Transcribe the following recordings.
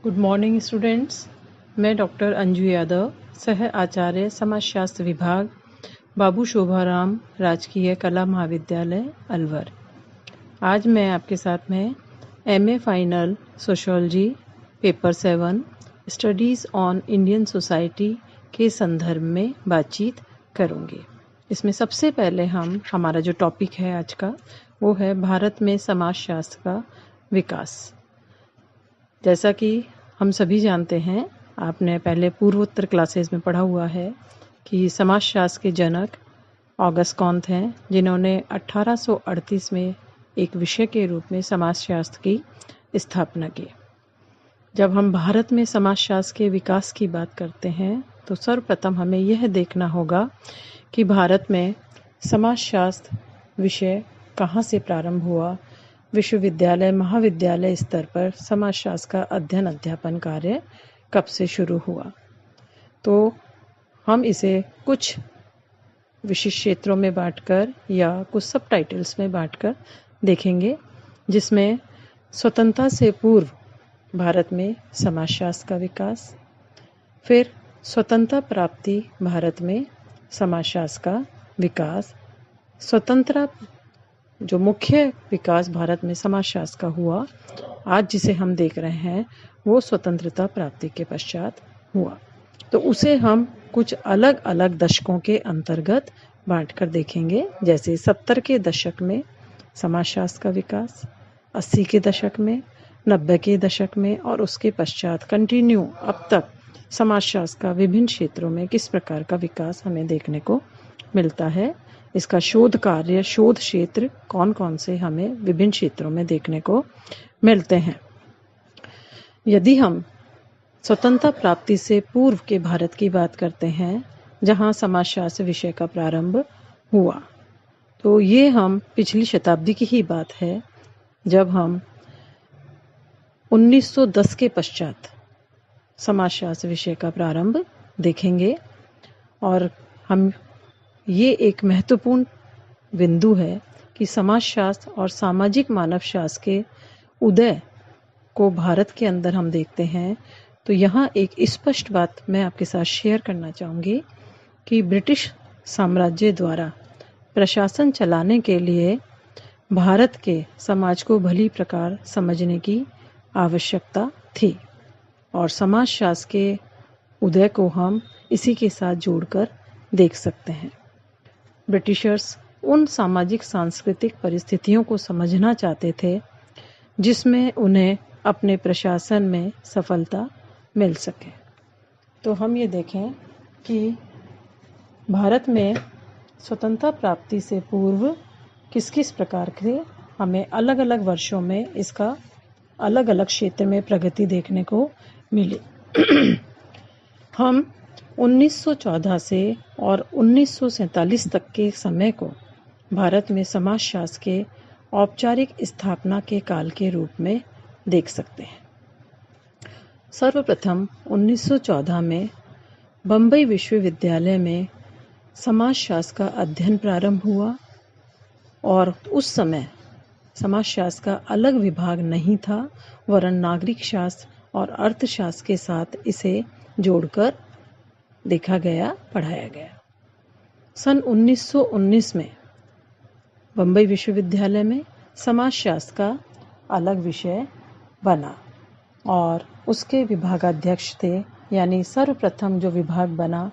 Good morning students. मैं doctor Anju Yadav, सह आचार्य समाजशास्त्र विभाग, बाबू शोभाराम राजकीय कला महाविद्यालय अलवर। आज मैं आपके साथ में MA final sociology paper 7 studies on Indian society के संदर्भ में बातचीत करूंगी। इसमें सबसे पहले हमारा जो टॉपिक है आज का वो है भारत में समाजशास्त्र का विकास। जैसा कि हम सभी जानते हैं, आपने पहले पूर्वोत्तर क्लासेस में पढ़ा हुआ है कि समाजशास्त्र के जनक ऑगस्ट कॉन्त हैं, जिन्होंने 1838 में एक विषय के रूप में समाजशास्त्र की स्थापना की। जब हम भारत में समाजशास्त्र के विकास की बात करते हैं तो सर्वप्रथम हमें यह देखना होगा कि भारत में समाजशास्त्र विषय कहाँ से प्रारंभ हुआ। विश्वविद्यालय महाविद्यालय स्तर पर समाजशास्त्र का अध्ययन अध्यापन कार्य कब से शुरू हुआ। तो हम इसे कुछ विशिष्ट क्षेत्रों में बांटकर या कुछ सब टाइटल्स में बांटकर देखेंगे, जिसमें स्वतंत्रता से पूर्व भारत में समाजशास्त्र का विकास, फिर स्वतंत्रता प्राप्ति भारत में समाजशास्त्र का विकास, स्वतंत्रता जो मुख्य विकास भारत में समाजशास्त्र का हुआ आज जिसे हम देख रहे हैं वो स्वतंत्रता प्राप्ति के पश्चात हुआ। तो उसे हम कुछ अलग अलग दशकों के अंतर्गत बांटकर देखेंगे, जैसे 70 के दशक में समाजशास्त्र का विकास, 80 के दशक में, 90 के दशक में और उसके पश्चात कंटिन्यू अब तक समाजशास्त्र का विभिन्न क्षेत्रों में किस प्रकार का विकास हमें देखने को मिलता है। इसका शोध कार्य, शोध क्षेत्र कौन कौन से हमें विभिन्न क्षेत्रों में देखने को मिलते हैं। यदि हम स्वतंत्रता प्राप्ति से पूर्व के भारत की बात करते हैं, जहां समाजशास्त्र विषय का प्रारंभ हुआ, तो ये हम पिछली शताब्दी की ही बात है, जब हम 1910 के पश्चात समाजशास्त्र विषय का प्रारंभ देखेंगे। और हम ये एक महत्वपूर्ण बिंदु है कि समाजशास्त्र और सामाजिक मानवशास्त्र के उदय को भारत के अंदर हम देखते हैं तो यहाँ एक स्पष्ट बात मैं आपके साथ शेयर करना चाहूँगी कि ब्रिटिश साम्राज्य द्वारा प्रशासन चलाने के लिए भारत के समाज को भली प्रकार समझने की आवश्यकता थी और समाजशास्त्र के उदय को हम इसी के साथ जोड़कर देख सकते हैं। ब्रिटिशर्स उन सामाजिक सांस्कृतिक परिस्थितियों को समझना चाहते थे जिसमें उन्हें अपने प्रशासन में सफलता मिल सके। तो हम ये देखें कि भारत में स्वतंत्रता प्राप्ति से पूर्व किस किस प्रकार के हमें अलग अलग वर्षों में इसका अलग अलग क्षेत्र में प्रगति देखने को मिली। हम 1914 से और 1947 तक के समय को भारत में समाजशास्त्र के औपचारिक स्थापना के काल के रूप में देख सकते हैं। सर्वप्रथम 1914 में बम्बई विश्वविद्यालय में समाजशास्त्र का अध्ययन प्रारंभ हुआ और उस समय समाजशास्त्र का अलग विभाग नहीं था, वरन नागरिक शास्त्र और अर्थशास्त्र के साथ इसे जोड़कर देखा गया, पढ़ाया गया। सन 1919 में बम्बई विश्वविद्यालय में समाजशास्त्र का अलग विषय बना और उसके विभागाध्यक्ष थे, यानी सर्वप्रथम जो विभाग बना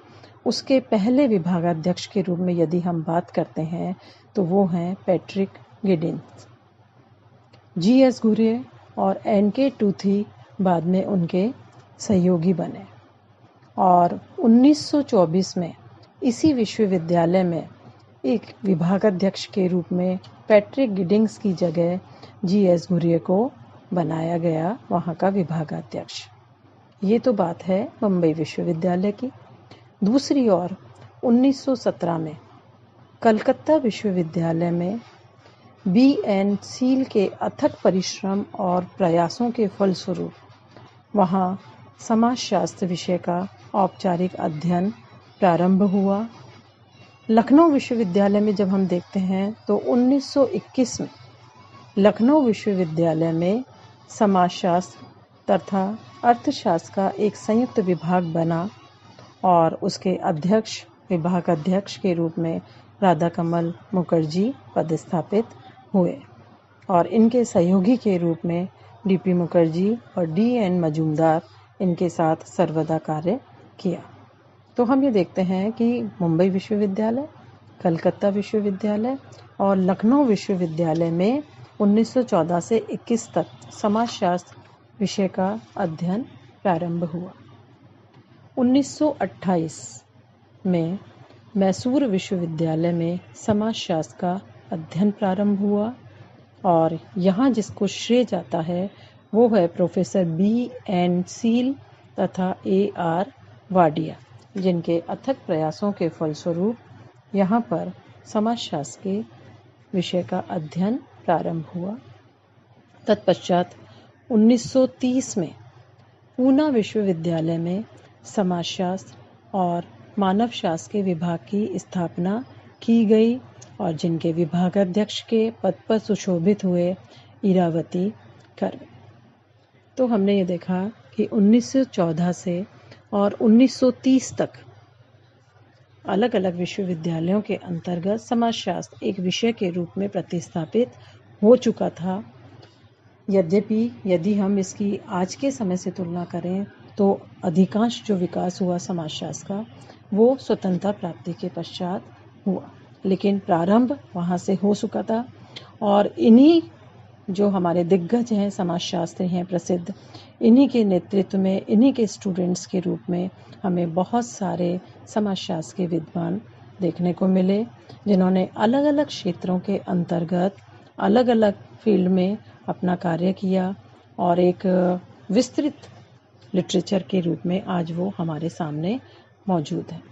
उसके पहले विभागाध्यक्ष के रूप में यदि हम बात करते हैं तो वो हैं पैट्रिक गिडिंस। G.S. घुरिये और N.K. टूथी बाद में उनके सहयोगी बने और 1924 में इसी विश्वविद्यालय में एक विभागाध्यक्ष के रूप में पैट्रिक गिडिंग्स की जगह G.S. घुरिये को बनाया गया, वहाँ का विभागाध्यक्ष। ये तो बात है बम्बई विश्वविद्यालय की। दूसरी ओर 1917 में कलकत्ता विश्वविद्यालय में B.N. सील के अथक परिश्रम और प्रयासों के फलस्वरूप वहाँ समाजशास्त्र विषय का औपचारिक अध्ययन प्रारंभ हुआ। लखनऊ विश्वविद्यालय में जब हम देखते हैं तो 1921 में लखनऊ विश्वविद्यालय में समाजशास्त्र तथा अर्थशास्त्र का एक संयुक्त विभाग बना और उसके अध्यक्ष, विभाग अध्यक्ष के रूप में राधा कमल मुखर्जी पदस्थापित हुए और इनके सहयोगी के रूप में डीपी मुखर्जी और डीएन मजूमदार इनके साथ सर्वदा कार्य किया। तो हम ये देखते हैं कि मुंबई विश्वविद्यालय, कलकत्ता विश्वविद्यालय और लखनऊ विश्वविद्यालय में 1914 से 21 तक समाजशास्त्र विषय का अध्ययन प्रारंभ हुआ। 1928 में मैसूर विश्वविद्यालय में समाजशास्त्र का अध्ययन प्रारंभ हुआ और यहाँ जिसको श्रेय जाता है वो है प्रोफेसर B.N. सील तथा A.R. वाडिया, जिनके अथक प्रयासों के फलस्वरूप यहाँ पर समाजशास्त्र के विषय का अध्ययन प्रारंभ हुआ। तत्पश्चात 1930 में पूना विश्वविद्यालय में समाजशास्त्र और मानवशास्त्र के विभाग की स्थापना की गई और जिनके विभागाध्यक्ष के पद पर सुशोभित हुए इरावती कर्वे। तो हमने ये देखा कि 1914 से और 1930 तक अलग अलग विश्वविद्यालयों के अंतर्गत समाजशास्त्र एक विषय के रूप में प्रतिस्थापित हो चुका था। यद्यपि यदि हम इसकी आज के समय से तुलना करें तो अधिकांश जो विकास हुआ समाजशास्त्र का वो स्वतंत्रता प्राप्ति के पश्चात हुआ, लेकिन प्रारंभ वहाँ से हो चुका था और इन्हीं जो हमारे दिग्गज हैं, समाजशास्त्री हैं प्रसिद्ध, इन्हीं के नेतृत्व में, इन्हीं के स्टूडेंट्स के रूप में हमें बहुत सारे समाजशास्त्र के विद्वान देखने को मिले, जिन्होंने अलग अलग क्षेत्रों के अंतर्गत अलग अलग फील्ड में अपना कार्य किया और एक विस्तृत लिटरेचर के रूप में आज वो हमारे सामने मौजूद है।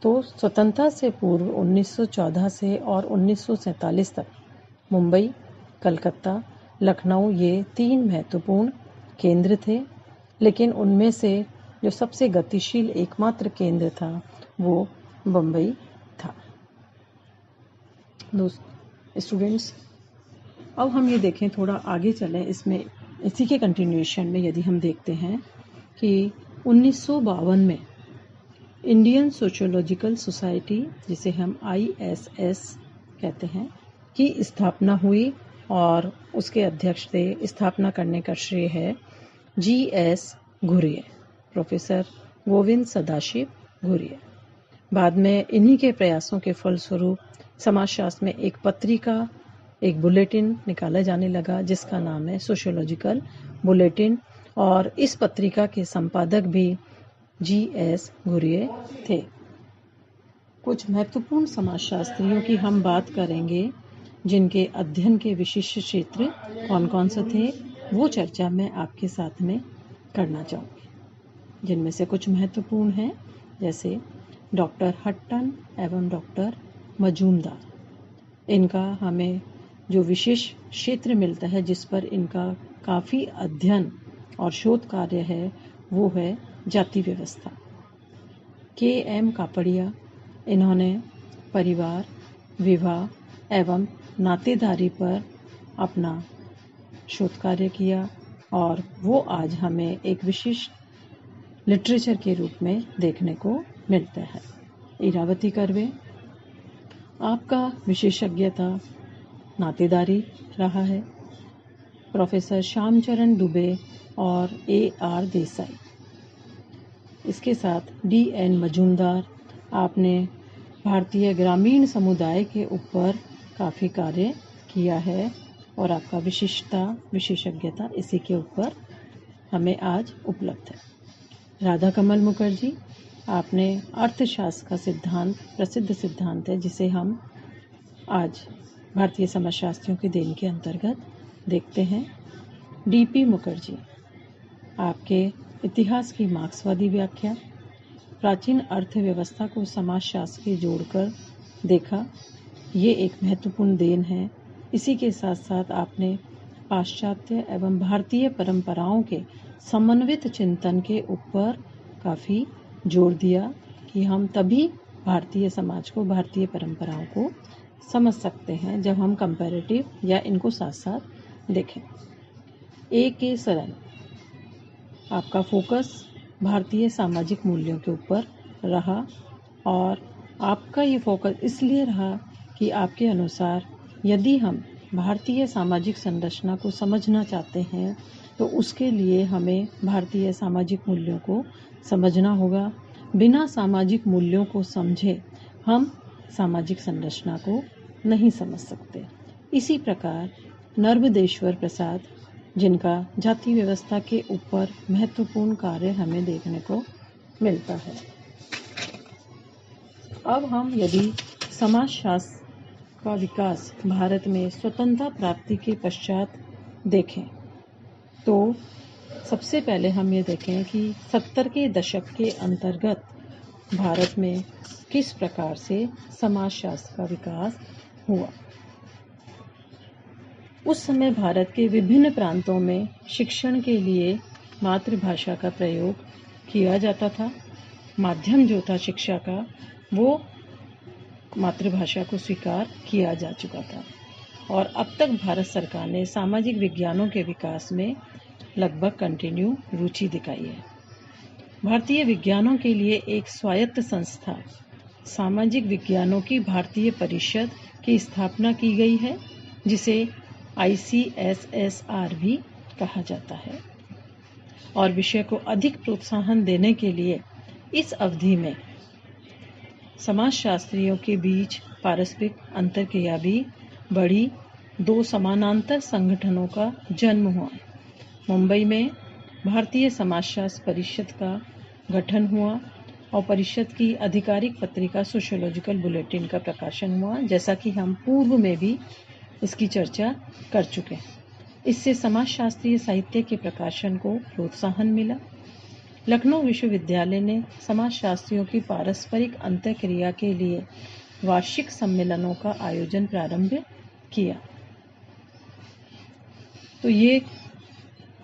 तो स्वतंत्रता से पूर्व 1914 से और 1947 तक मुंबई, कलकत्ता, लखनऊ ये 3 महत्वपूर्ण केंद्र थे, लेकिन उनमें से जो सबसे गतिशील एकमात्र केंद्र था वो बम्बई था। स्टूडेंट्स, अब हम ये देखें, थोड़ा आगे चलें, इसमें इसी के कंटिन्यूएशन में यदि हम देखते हैं कि 1952 में इंडियन सोशियोलॉजिकल सोसाइटी, जिसे हम ISS कहते हैं, की स्थापना हुई और उसके अध्यक्ष थे, स्थापना करने का श्रेय है GS घुरिये, प्रोफेसर गोविंद सदाशिव घुरिये। बाद में इन्हीं के प्रयासों के फलस्वरूप समाजशास्त्र में एक पत्रिका, एक बुलेटिन निकाला जाने लगा जिसका नाम है सोशियोलॉजिकल बुलेटिन और इस पत्रिका के संपादक भी GS घुरिये थे। कुछ महत्वपूर्ण समाजशास्त्रियों की हम बात करेंगे जिनके अध्ययन के विशिष्ट क्षेत्र कौन कौन से थे, वो चर्चा मैं आपके साथ में करना चाहूँगी। जिनमें से कुछ महत्वपूर्ण हैं, जैसे डॉक्टर हट्टन एवं डॉक्टर मजूमदार। इनका हमें जो विशेष क्षेत्र मिलता है जिस पर इनका काफ़ी अध्ययन और शोध कार्य है वो है जाति व्यवस्था। KM कापड़िया, इन्होंने परिवार, विवाह एवं नातेदारी पर अपना शोध कार्य किया और वो आज हमें एक विशिष्ट लिटरेचर के रूप में देखने को मिलता है। इरावती कर्वे, आपका विशेषज्ञता नातेदारी रहा है। प्रोफेसर श्यामचरण दुबे और AR देसाई। इसके साथ DN मजूमदार, आपने भारतीय ग्रामीण समुदाय के ऊपर काफ़ी कार्य किया है और आपका विशेषज्ञता इसी के ऊपर हमें आज उपलब्ध है। राधा कमल मुखर्जी, आपने अर्थशास्त्र का सिद्धांत, प्रसिद्ध सिद्धांत है जिसे हम आज भारतीय समाजशास्त्रियों की देन के अंतर्गत देखते हैं। DP मुखर्जी, आपके इतिहास की मार्क्सवादी व्याख्या, प्राचीन अर्थव्यवस्था को समाजशास्त्र से जोड़कर देखा, ये एक महत्वपूर्ण देन है। इसी के साथ साथ आपने पाश्चात्य एवं भारतीय परंपराओं के समन्वित चिंतन के ऊपर काफ़ी जोर दिया कि हम तभी भारतीय समाज को, भारतीय परंपराओं को समझ सकते हैं जब हम कंपैरेटिव या इनको साथ साथ देखें। AK सरन, आपका फोकस भारतीय सामाजिक मूल्यों के ऊपर रहा और आपका ये फोकस इसलिए रहा कि आपके अनुसार यदि हम भारतीय सामाजिक संरचना को समझना चाहते हैं तो उसके लिए हमें भारतीय सामाजिक मूल्यों को समझना होगा। बिना सामाजिक मूल्यों को समझे हम सामाजिक संरचना को नहीं समझ सकते। इसी प्रकार नर्मदेश्वर प्रसाद, जिनका जाति व्यवस्था के ऊपर महत्वपूर्ण कार्य हमें देखने को मिलता है। अब हम यदि समाजशास्त्र का विकास भारत में स्वतंत्रता प्राप्ति के पश्चात देखें तो सबसे पहले हम ये देखें कि 70 के दशक के अंतर्गत भारत में किस प्रकार से समाजशास्त्र का विकास हुआ। उस समय भारत के विभिन्न प्रांतों में शिक्षण के लिए मातृभाषा का प्रयोग किया जाता था। माध्यम जो था शिक्षा का वो मातृभाषा को स्वीकार किया जा चुका था और अब तक भारत सरकार ने सामाजिक विज्ञानों के विकास में लगभग कंटिन्यू रुचि दिखाई है। भारतीय विज्ञानों के लिए एक स्वायत्त संस्था सामाजिक विज्ञानों की भारतीय परिषद की स्थापना की गई है, जिसे ICSSR भी कहा जाता है और विषय को अधिक प्रोत्साहन देने के लिए इस अवधि में समाजशास्त्रियों के बीच पारस्परिक अंतर्क्रिया भी बढ़ी। 2 समानांतर संगठनों का जन्म हुआ। मुंबई में भारतीय समाजशास्त्र परिषद का गठन हुआ और परिषद की आधिकारिक पत्रिका सोशियोलॉजिकल बुलेटिन का प्रकाशन हुआ, जैसा कि हम पूर्व में भी इसकी चर्चा कर चुके हैं। इससे समाजशास्त्रीय साहित्य के प्रकाशन को प्रोत्साहन मिला। लखनऊ विश्वविद्यालय ने समाजशास्त्रियों की पारस्परिक अंतःक्रिया के लिए वार्षिक सम्मेलनों का आयोजन प्रारंभ किया। तो ये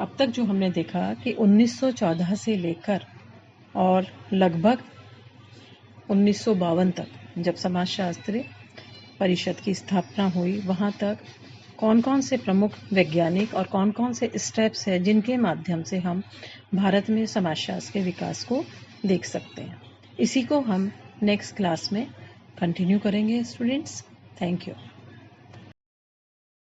अब तक जो हमने देखा कि 1914 से लेकर और लगभग 1952 तक जब समाजशास्त्र परिषद की स्थापना हुई, वहाँ तक कौन कौन से प्रमुख वैज्ञानिक और कौन कौन से स्टेप्स हैं जिनके माध्यम से हम भारत में समाजशास्त्र के विकास को देख सकते हैं। इसी को हम नेक्स्ट क्लास में कंटिन्यू करेंगे स्टूडेंट्स। Thank you.